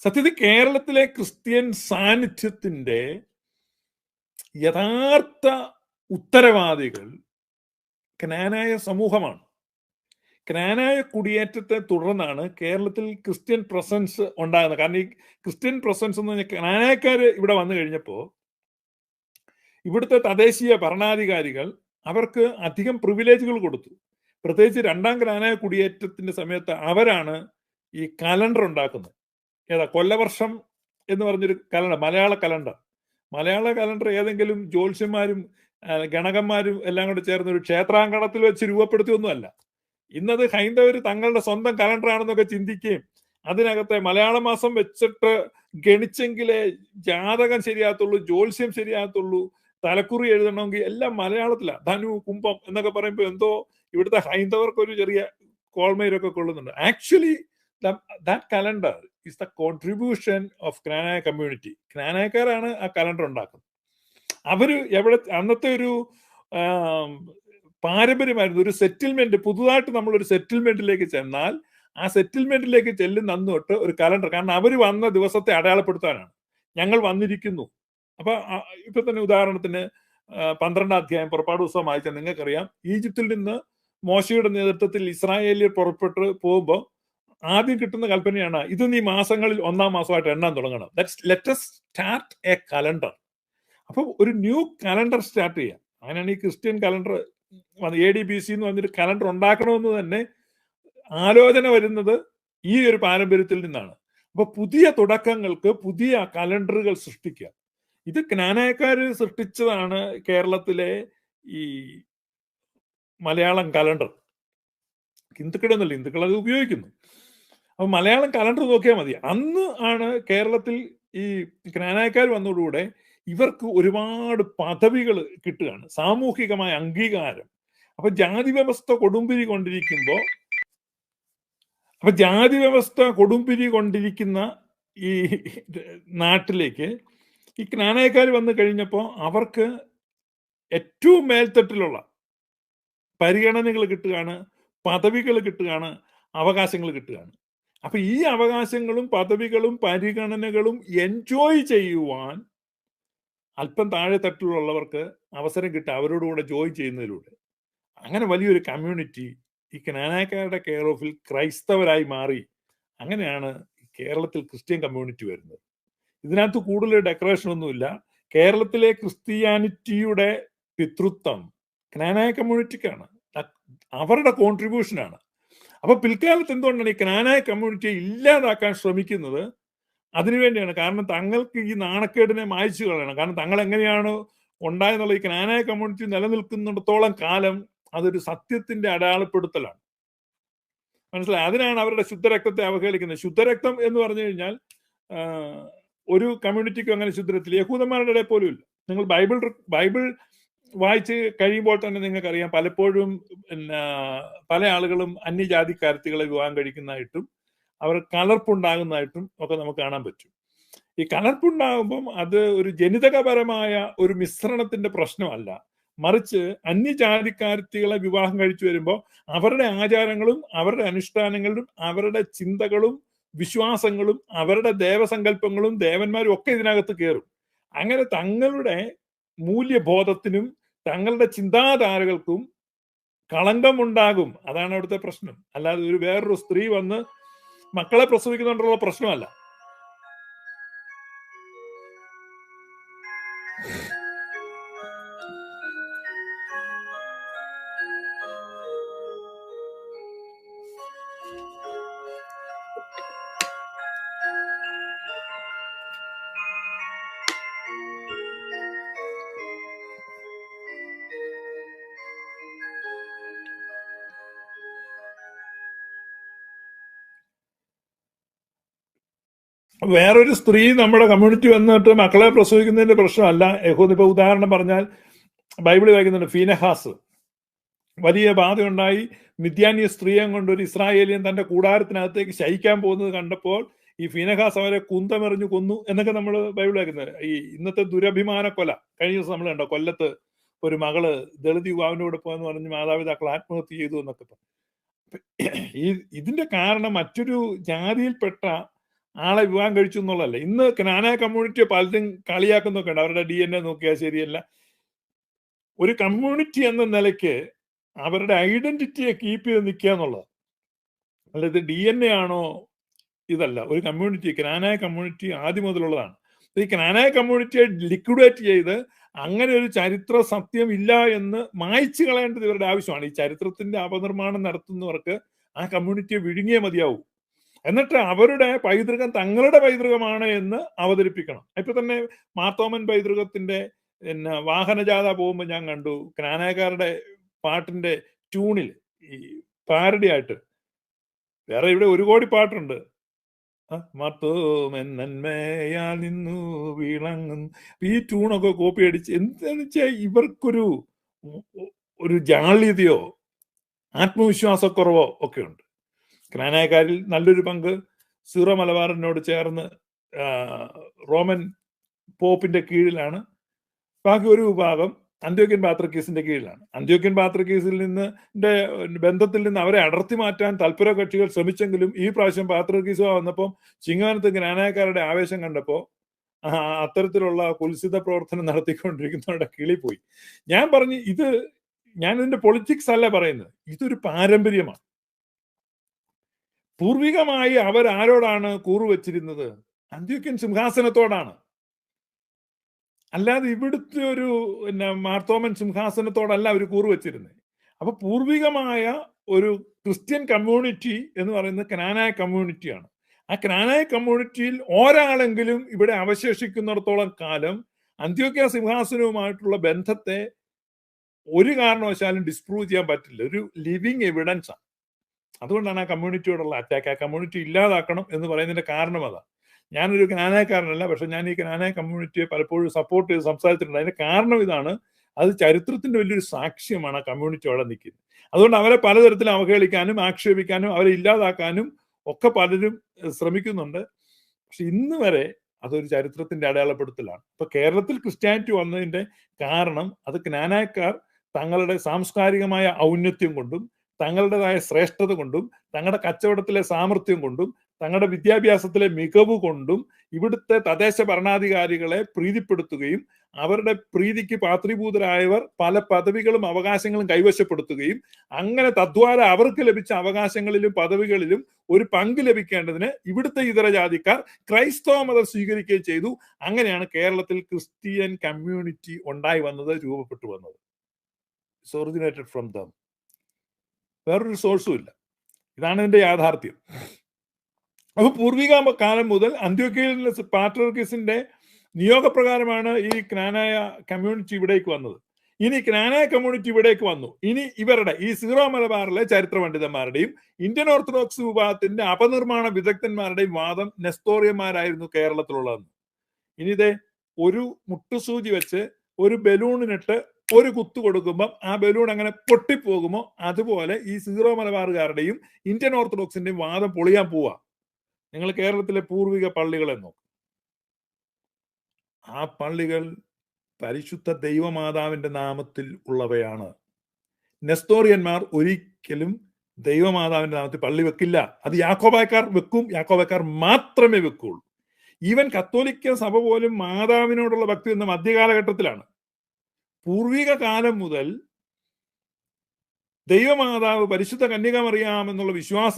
സത്യത്തിൽ കേരളത്തിലെ ക്രിസ്ത്യൻ സാന്നിധ്യത്തിന്റെ യഥാർത്ഥ ഉത്തരവാദികൾ ക്നാനായ സമൂഹമാണ്. ക്നാനായ കുടിയേറ്റത്തെ തുടർന്നാണ് കേരളത്തിൽ ക്രിസ്ത്യൻ പ്രസൻസ് ഉണ്ടാകുന്നത്. കാരണം ഈ ക്രിസ്ത്യൻ പ്രസൻസ് എന്ന് പറഞ്ഞാൽ ക്നാനായക്കാർ ഇവിടെ വന്നു കഴിഞ്ഞപ്പോൾ ഇവിടുത്തെ തദ്ദേശീയ ഭരണാധികാരികൾ അവർക്ക് അധികം പ്രിവിലേജുകൾ കൊടുത്തു. പ്രത്യേകിച്ച് രണ്ടാം ക്നാനായ കുടിയേറ്റത്തിന്റെ സമയത്ത് അവരാണ് ഈ കലണ്ടർ ഉണ്ടാക്കുന്നത്. ഏതാ കൊല്ലവർഷം എന്ന് പറഞ്ഞൊരു കലണ്ടർ, മലയാള കലണ്ടർ ഏതെങ്കിലും ജ്യോത്സ്യന്മാരും ഗണകന്മാരും എല്ലാം കൂടെ ചേർന്ന് ഒരു ക്ഷേത്രാങ്കണത്തിൽ വെച്ച് രൂപപ്പെടുത്തിയൊന്നുമല്ല. ഇന്നത് ഹൈന്ദവർ തങ്ങളുടെ സ്വന്തം കലണ്ടറാണെന്നൊക്കെ ചിന്തിക്കുകയും അതിനകത്തെ മലയാള മാസം വെച്ചിട്ട് ഗണിച്ചെങ്കിലേ ജാതകം ശരിയാകത്തുള്ളൂ, ജ്യോത്സ്യം ശരിയാകത്തുള്ളൂ, തലക്കുറി എഴുതണമെങ്കിൽ എല്ലാം മലയാളത്തിലാണ്. ധനു, കുംഭം എന്നൊക്കെ പറയുമ്പോൾ എന്തോ ഇവിടുത്തെ ഹൈന്ദവർക്ക് ഒരു ചെറിയ കോൾമയിലൊക്കെ കൊള്ളുന്നുണ്ട്. Actually that calendar is the contribution of Knanaya community. ക്നാനായക്കാരാണ് ആ കലണ്ടർ ഉണ്ടാക്കുന്നത്. അവര് അന്നത്തെ ഒരു പാരമ്പര്യമായിരുന്നു. ഒരു സെറ്റിൽമെന്റ്, പുതുതായിട്ട് നമ്മളൊരു സെറ്റിൽമെന്റിലേക്ക് ചെന്നാൽ ആ സെറ്റിൽമെന്റിലേക്ക് ചെല്ലുന്ന അന്ന് തൊട്ട് ഒരു കലണ്ടർ, കാരണം അവർ വന്ന ദിവസത്തെ അടയാളപ്പെടുത്താനാണ്. ഞങ്ങൾ വന്നിരിക്കുന്നു. അപ്പൊ ഇപ്പൊ തന്നെ ഉദാഹരണത്തിന് 12-ാം അധ്യായം പുറപ്പാട് പുസ്തകം വായിച്ചാൽ നിങ്ങൾക്കറിയാം, ഈജിപ്തിൽ നിന്ന് മോശയുടെ നേതൃത്വത്തിൽ ഇസ്രായേലിയർ പുറപ്പെട്ട് പോകുമ്പോൾ ആദ്യം കിട്ടുന്ന കൽപ്പനയാണ്, ഇത് നീ മാസങ്ങളിൽ 1-ാം മാസമായിട്ട് എണ്ണാൻ തുടങ്ങണം. Let us start A calendar. അപ്പൊ ഒരു ന്യൂ കലണ്ടർ സ്റ്റാർട്ട് ചെയ്യാം. അങ്ങനെയാണ് ഈ ക്രിസ്ത്യൻ കലണ്ടർ AD-BC എന്ന് പറഞ്ഞൊരു കലണ്ടർ ഉണ്ടാക്കണമെന്ന് തന്നെ ആലോചന വരുന്നത് ഈ ഒരു പാരമ്പര്യത്തിൽ നിന്നാണ്. അപ്പൊ പുതിയ തുടക്കങ്ങൾക്ക് പുതിയ കലണ്ടറുകൾ സൃഷ്ടിക്കുക. ഇത് ക്നാനായക്കാര് സൃഷ്ടിച്ചതാണ് കേരളത്തിലെ ഈ മലയാളം കലണ്ടർ. ഹിന്ദുക്കളൊന്നുമല്ല, ഹിന്ദുക്കൾ അത് ഉപയോഗിക്കുന്നു. അപ്പൊ മലയാളം കലണ്ടർ നോക്കിയാൽ മതി. അന്ന് ആണ് കേരളത്തിൽ ഈ ക്നാനായക്കാർ വന്നതോടുകൂടെ ഇവർക്ക് ഒരുപാട് പദവികൾ കിട്ടുകയാണ്, സാമൂഹികമായ അംഗീകാരം. അപ്പൊ ജാതി വ്യവസ്ഥ കൊടുമ്പിരി കൊണ്ടിരിക്കുന്ന ഈ നാട്ടിലേക്ക് ഈ ക്നാനായക്കാർ വന്നു കഴിഞ്ഞപ്പോൾ അവർക്ക് ഏറ്റവും മേൽത്തട്ടിലുള്ള പരിഗണനകൾ കിട്ടുകയാണ്, പദവികൾ കിട്ടുകയാണ്, അവകാശങ്ങൾ കിട്ടുകയാണ്. അപ്പൊ ഈ അവകാശങ്ങളും പദവികളും പരിഗണനകളും എൻജോയ് ചെയ്യുവാൻ അല്പം താഴെ തട്ടിലുള്ളവർക്ക് അവസരം കിട്ടുക, അവരോടുകൂടെ ജോയിൻ ചെയ്യുന്നതിലൂടെ. അങ്ങനെ വലിയൊരു കമ്മ്യൂണിറ്റി ഈ ക്നാനായക്കാരുടെ കെയർ ഓഫിൽ ക്രൈസ്തവരായി മാറി. അങ്ങനെയാണ് കേരളത്തിൽ ക്രിസ്ത്യൻ കമ്മ്യൂണിറ്റി വരുന്നത്. ഇതിനകത്ത് കൂടുതൽ ഡെക്കറേഷൻ ഒന്നുമില്ല. കേരളത്തിലെ ക്രിസ്ത്യാനിറ്റിയുടെ പിതൃത്വം ക്നാനായ കമ്മ്യൂണിറ്റിക്കാണ്, അവരുടെ കോൺട്രിബ്യൂഷനാണ്. അപ്പൊ പിൽക്കാലത്ത് എന്തുകൊണ്ടാണ് ഈ ക്നാനായ കമ്മ്യൂണിറ്റിയെ ഇല്ലാതാക്കാൻ ശ്രമിക്കുന്നത്? അതിനുവേണ്ടിയാണ്. കാരണം തങ്ങൾക്ക് ഈ നാണക്കേടിനെ മായ്ച്ചു കളയണം. കാരണം തങ്ങൾ എങ്ങനെയാണ് ഉണ്ടായെന്നുള്ള ഈ ക്നാനായ കമ്മ്യൂണിറ്റി നിലനിൽക്കുന്നിടത്തോളം കാലം അതൊരു സത്യത്തിന്റെ അടയാളപ്പെടുത്തലാണ്. മനസ്സിലായി? അതിനാണ് അവരുടെ ശുദ്ധരക്തത്തെ അവഹേളിക്കുന്നത്. ശുദ്ധരക്തം എന്ന് പറഞ്ഞു കഴിഞ്ഞാൽ ഒരു കമ്മ്യൂണിറ്റിക്കും അങ്ങനെ ശുദ്ധരക്തം യഹൂദന്മാരുടെ ഇടയിൽ പോലും ഇല്ല. നിങ്ങൾ ബൈബിൾ വായിച്ച് കഴിയുമ്പോൾ തന്നെ നിങ്ങൾക്കറിയാം, പലപ്പോഴും പല ആളുകളും അന്യജാതിക്കാരത്തികളെ വിവാഹം കഴിക്കുന്നതായിട്ടും അവർ കലർപ്പുണ്ടാകുന്നതായിട്ടും ഒക്കെ നമുക്ക് കാണാൻ പറ്റും. ഈ കലർപ്പുണ്ടാകുമ്പം അത് ഒരു ജനിതകപരമായ ഒരു മിശ്രണത്തിന്റെ പ്രശ്നമല്ല, മറിച്ച് അന്യജാതിക്കാരത്തികളെ വിവാഹം കഴിച്ചു വരുമ്പോൾ അവരുടെ ആചാരങ്ങളും അവരുടെ അനുഷ്ഠാനങ്ങളും അവരുടെ ചിന്തകളും വിശ്വാസങ്ങളും അവരുടെ ദേവസങ്കല്പങ്ങളും ദേവന്മാരും ഒക്കെ ഇതിനകത്ത് കയറും. അങ്ങനെ തങ്ങളുടെ മൂല്യബോധത്തിനും തങ്ങളുടെ ചിന്താധാരകൾക്കും കളങ്കമുണ്ടാകും. അതാണ് അവിടുത്തെ പ്രശ്നം. അല്ലാതെ ഒരു വേറൊരു സ്ത്രീ വന്ന് മക്കളെ പ്രസവിക്കുന്നുണ്ടുള്ള പ്രശ്നമല്ല. വേറൊരു സ്ത്രീ നമ്മുടെ കമ്മ്യൂണിറ്റി വന്നിട്ട് മക്കളെ പ്രസവിക്കുന്നതിന്റെ പ്രശ്നമല്ല. യഹൂദ ഇപ്പൊ ഉദാഹരണം പറഞ്ഞാൽ ബൈബിളിൽ വായിക്കുന്നുണ്ട്, ഫീനഹാസ് വലിയ ബാധയുണ്ടായി മിദ്യാനിയ സ്ത്രീയെ കൊണ്ട് ഒരു ഇസ്രായേലിയൻ തന്റെ കൂടാരത്തിനകത്തേക്ക് ശയിക്കാൻ പോകുന്നത് കണ്ടപ്പോൾ ഈ ഫീനഹാസ് അവരെ കുന്തമെറിഞ്ഞു കൊന്നു എന്നൊക്കെ നമ്മൾ ബൈബിൾ വായിക്കുന്നത്. ഈ ഇന്നത്തെ ദുരഭിമാന കൊല കഴിഞ്ഞ ദിവസം നമ്മൾ കണ്ടോ, കൊല്ലത്ത് ഒരു മകള് ദളിത് യുവാവിന്റെ കൂടെ പോയെന്ന് പറഞ്ഞ് മാതാപിതാക്കൾ ആത്മഹത്യ ചെയ്തു എന്നൊക്കെ. ഇതിന്റെ കാരണം മറ്റൊരു ജാതിയിൽപ്പെട്ട ആളെ വിവാഹം കഴിച്ചു എന്നുള്ളതല്ല. ഇന്ന് ക്നാനായ കമ്മ്യൂണിറ്റിയെ പലരും കളിയാക്കുന്നൊക്കെ ഉണ്ട്. അവരുടെ DNA നോക്കിയാൽ ശരിയല്ല. ഒരു കമ്മ്യൂണിറ്റി എന്ന നിലയ്ക്ക് അവരുടെ ഐഡന്റിറ്റിയെ കീപ്പ് ചെയ്ത് നിൽക്കുക എന്നുള്ളത്. അല്ലാതെ DNA ആണോ ഇതല്ല. ഒരു കമ്മ്യൂണിറ്റി, ക്നാനായ കമ്മ്യൂണിറ്റി ആദ്യം മുതലുള്ളതാണ്. ഈ ക്നാനായ കമ്മ്യൂണിറ്റിയെ ലിക്വിഡേറ്റ് ചെയ്ത് അങ്ങനെ ഒരു ചരിത്ര സത്യം ഇല്ല എന്ന് മായ്ച്ചു കളയേണ്ടത് ഇവരുടെ ആവശ്യമാണ്. ഈ ചരിത്രത്തിന്റെ അപനിർമ്മാണം നടത്തുന്നവർക്ക് ആ കമ്മ്യൂണിറ്റിയെ വിഴുങ്ങിയേ മതിയാവൂ. എന്നിട്ട് അവരുടെ പൈതൃകം തങ്ങളുടെ പൈതൃകമാണ് എന്ന് അവതരിപ്പിക്കണം. ഇപ്പൊ തന്നെ മാർത്തോമൻ പൈതൃകത്തിന്റെ പിന്നെ വാഹനജാഥ പോകുമ്പോൾ ഞാൻ കണ്ടു ക്നാനായക്കാരുടെ പാട്ടിന്റെ ട്യൂണിൽ ഈ പാരഡി ആയിട്ട് വേറെ ഇവിടെ 1 കോടി പാട്ടുണ്ട്. മാർത്തോമൻ നന്മയാൽ നിന്നു വിളങ്ങും. ഈ ട്യൂണൊക്കെ കോപ്പി അടിച്ച് എന്താന്ന് വെച്ചാൽ ഇവർക്കൊരു ഒരു ജാള്യതയോ ആത്മവിശ്വാസക്കുറവോ ഒക്കെ ഉണ്ട്. ക്നാനായക്കാരിൽ നല്ലൊരു പങ്ക് സീറോ മലബാറിനോട് ചേർന്ന് റോമൻ പോപ്പിന്റെ കീഴിലാണ്. ബാക്കി ഒരു വിഭാഗം അന്ത്യോക്യൻ പാത്രിക്കീസിന്റെ കീഴിലാണ്. അന്ത്യോക്യൻ പാത്രിക്കീസിൽ നിന്ന് ബന്ധത്തിൽ നിന്ന് അവരെ അടർത്തി മാറ്റാൻ തൽപര കക്ഷികൾ ശ്രമിച്ചെങ്കിലും ഈ പ്രാവശ്യം പാത്രിക്കീസ് വന്നപ്പോൾ ചിങ്ങവനത്ത് ക്നാനായക്കാരുടെ ആവേശം കണ്ടപ്പോൾ അത്തരത്തിലുള്ള കുൽസിത പ്രവർത്തനം നടത്തിക്കൊണ്ടിരിക്കുന്നവരുടെ കിളി പോയി. ഞാൻ പറഞ്ഞു ഞാൻ ഇതിന്റെ പൊളിറ്റിക്സ് അല്ല പറയുന്നത്, ഇതൊരു പാരമ്പര്യമാണ്. പൂർവികമായി അവരാരോടാണ് കൂറുവച്ചിരുന്നത്? അന്ത്യോക്യൻ സിംഹാസനത്തോടാണ്. അല്ലാതെ ഇവിടുത്തെ ഒരു മാർത്തോമൻ സിംഹാസനത്തോടല്ല അവർ കൂറുവച്ചിരുന്നത്. അപ്പൊ പൂർവികമായ ഒരു ക്രിസ്ത്യൻ കമ്മ്യൂണിറ്റി എന്ന് പറയുന്നത് ക്നാനായ കമ്മ്യൂണിറ്റിയാണ്. ആ ക്നാനായ കമ്മ്യൂണിറ്റിയിൽ ഒരാളെങ്കിലും ഇവിടെ അവശേഷിക്കുന്നിടത്തോളം കാലം അന്ത്യോക്യ സിംഹാസനവുമായിട്ടുള്ള ബന്ധത്തെ ഒരു കാരണവശാലും ഡിസ്പ്രൂവ് ചെയ്യാൻ പറ്റില്ല. ഒരു ലിവിങ് എവിഡൻസ് ആണ്. അതുകൊണ്ടാണ് ആ കമ്മ്യൂണിറ്റിയോടുള്ള അറ്റാക്ക്. ആ കമ്മ്യൂണിറ്റി ഇല്ലാതാക്കണം എന്ന് പറയുന്നതിന്റെ കാരണം അതാ. ഞാനൊരു ക്നാനായക്കാരനല്ല, പക്ഷെ ഞാൻ ഈ ക്നാനായ കമ്മ്യൂണിറ്റിയെ പലപ്പോഴും സപ്പോർട്ട് ചെയ്ത് സംസാരിച്ചിട്ടുണ്ട്. അതിന്റെ കാരണം ഇതാണ്, അത് ചരിത്രത്തിന്റെ വലിയൊരു സാക്ഷ്യമാണ് ആ കമ്മ്യൂണിറ്റി അവിടെ നിൽക്കുന്നത്. അതുകൊണ്ട് അവരെ പലതരത്തിൽ അവഹേളിക്കാനും ആക്ഷേപിക്കാനും അവരെ ഇല്ലാതാക്കാനും ഒക്കെ പലരും ശ്രമിക്കുന്നുണ്ട്. പക്ഷെ ഇന്ന് വരെ അതൊരു ചരിത്രത്തിന്റെ അടയാളപ്പെടുത്തലാണ്. ഇപ്പൊ കേരളത്തിൽ ക്രിസ്ത്യാനിറ്റി വന്നതിന്റെ കാരണം അത് ക്നാനായക്കാർ തങ്ങളുടെ സാംസ്കാരികമായ ഔന്നത്യം കൊണ്ടും തങ്ങളുടേതായ ശ്രേഷ്ഠത കൊണ്ടും തങ്ങളുടെ കച്ചവടത്തിലെ സാമർഥ്യം കൊണ്ടും തങ്ങളുടെ വിദ്യാഭ്യാസത്തിലെ മികവ് കൊണ്ടും ഇവിടുത്തെ തദ്ദേശ ഭരണാധികാരികളെ പ്രീതിപ്പെടുത്തുകയും അവരുടെ പ്രീതിക്ക് പാത്രീഭൂതരായവർ പല പദവികളും അവകാശങ്ങളും കൈവശപ്പെടുത്തുകയും അങ്ങനെ തദ്വാര അവർക്ക് ലഭിച്ച അവകാശങ്ങളിലും പദവികളിലും ഒരു പങ്ക് ലഭിക്കേണ്ടതിന് ഇവിടുത്തെ ഇതര ജാതിക്കാർ ക്രൈസ്തവ മതം സ്വീകരിക്കുകയും ചെയ്തു. അങ്ങനെയാണ് കേരളത്തിൽ ക്രിസ്ത്യൻ കമ്മ്യൂണിറ്റി ഉണ്ടായി വന്നത്, രൂപപ്പെട്ടു വന്നത്. It's originated from them. വേറൊരു സോഴ്സും ഇല്ല. ഇതാണ് ഇതിന്റെ യാഥാർത്ഥ്യം. അപ്പൊ പൂർവിക കാലം മുതൽ അന്ത്യോക്യയിൽ പാത്രിയർക്കീസിന്റെ നിയോഗപ്രകാരമാണ് ഈ ക്നാനായ കമ്മ്യൂണിറ്റി ഇവിടേക്ക് വന്നത്. ഇനി ക്നാനായ കമ്മ്യൂണിറ്റി ഇവിടേക്ക് വന്നു. ഇനി ഇവരുടെ ഈ സീറോ മലബാറിലെ ചരിത്ര പണ്ഡിതന്മാരുടെയും ഇന്ത്യൻ ഓർത്തഡോക്സ് വിഭാഗത്തിന്റെ അപനിർമ്മാണ വിദഗ്ധന്മാരുടെയും വാദം നെസ്തോറിയന്മാരായിരുന്നു കേരളത്തിലുള്ളതെന്ന്. ഇനി ഇതേ ഒരു മുട്ടുസൂചി വെച്ച് ഒരു ബലൂണിനിട്ട് ഒരു കുത്തു കൊടുക്കുമ്പം ആ ബലൂൺ അങ്ങനെ പൊട്ടിപ്പോകുമോ അതുപോലെ ഈ സീറോ മലബാറുകാരുടെയും ഇന്ത്യൻ ഓർത്തഡോക്സിന്റെയും വാദം പൊളിയാൻ പോവാ. നിങ്ങൾ കേരളത്തിലെ പൂർവിക പള്ളികളെ നോക്കും. ആ പള്ളികൾ പരിശുദ്ധ ദൈവമാതാവിന്റെ നാമത്തിൽ ഉള്ളവയാണ്. നെസ്തോറിയന്മാർ ഒരിക്കലും ദൈവമാതാവിന്റെ നാമത്തിൽ പള്ളി വെക്കില്ല. അത് യാക്കോബായക്കാർ വെക്കും, യാക്കോബായക്കാർ മാത്രമേ വെക്കുള്ളൂ. ഈവൻ കത്തോലിക്ക സഭ പോലും മാതാവിനോടുള്ള ഭക്തി എന്ന മധ്യകാലഘട്ടത്തിലാണ്. പൂർവിക കാലം മുതൽ ദൈവമാതാവ് പരിശുദ്ധ കന്യക മറിയാം എന്നുള്ള വിശ്വാസം